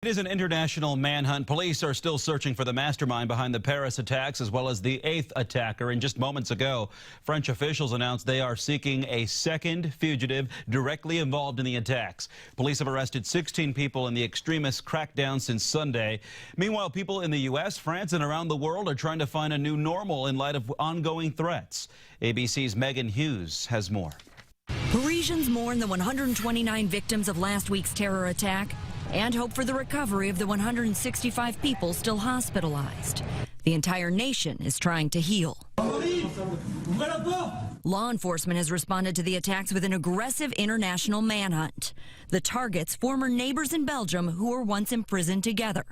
It is an international manhunt. Police are still searching for the mastermind behind the Paris attacks, as well as the 8th attacker. And just moments ago, French officials announced they are seeking a second fugitive directly involved in the attacks. Police have arrested 16 people in the extremist crackdown since Sunday. Meanwhile, people in the U.S., France, and around the world are trying to find a new normal in light of ongoing threats. ABC's Megan Hughes has more. Parisians mourn the 129 victims of last week's terror attack and hope for the recovery of the 165 people still hospitalized. The entire nation is trying to heal. Law enforcement has responded to the attacks with an aggressive international manhunt. The targets, former neighbors in Belgium who were once imprisoned together.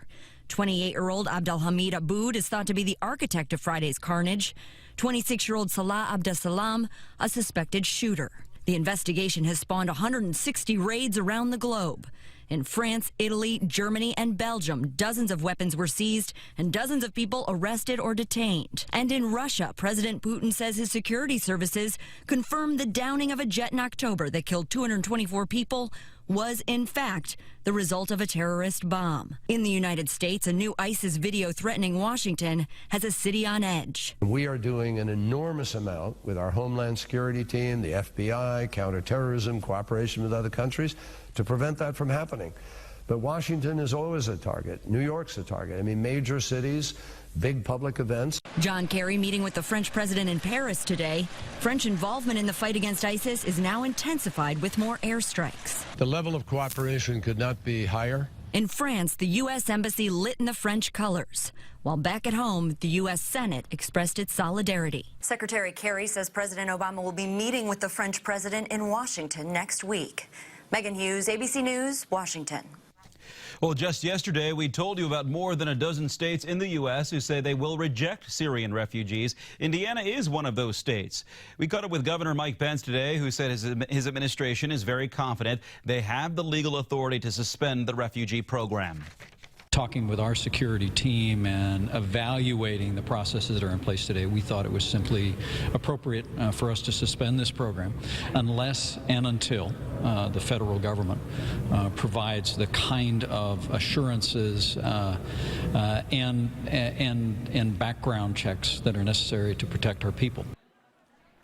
28-year-old Abdelhamid Aboud is thought to be the architect of Friday's carnage. 26-year-old Salah Abdesalam, a suspected shooter. The investigation has spawned 160 raids around the globe. In France, Italy, Germany, and Belgium, dozens of weapons were seized and dozens of people arrested or detained. And in Russia, President Putin says his security services confirmed the downing of a jet in October that killed 224 people was, in fact, the result of a terrorist bomb. In the United States, a new ISIS video threatening Washington has a city on edge. We are doing an enormous amount with our Homeland Security team, the FBI, counterterrorism, cooperation with other countries to prevent that from happening. But Washington is always a target. New York's a target. I mean, major cities, big public events. John Kerry meeting with the French president in Paris today. French involvement in the fight against ISIS is now intensified with more airstrikes. The level of cooperation could not be higher. In France, the U.S. embassy lit in the French colors, while back at home, the U.S. Senate expressed its solidarity. Secretary Kerry says President Obama will be meeting with the French president in Washington next week. Megan Hughes, ABC News, Washington. Well, just yesterday, we told you about more than a dozen states in the U.S. who say they will reject Syrian refugees. Indiana is one of those states. We caught up with Governor Mike Pence today, who said his administration is very confident they have the legal authority to suspend the refugee program. Talking with our security team and evaluating the processes that are in place today, we thought it was simply appropriate for us to suspend this program unless and until the federal government provides the kind of assurances and background checks that are necessary to protect our people.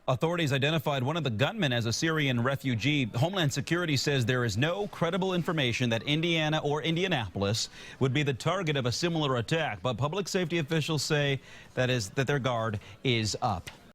Authorities identified one of the gunmen as a Syrian refugee. Homeland Security says there is no credible information that Indiana or Indianapolis would be the target of a similar attack, but public safety officials say that their guard is up.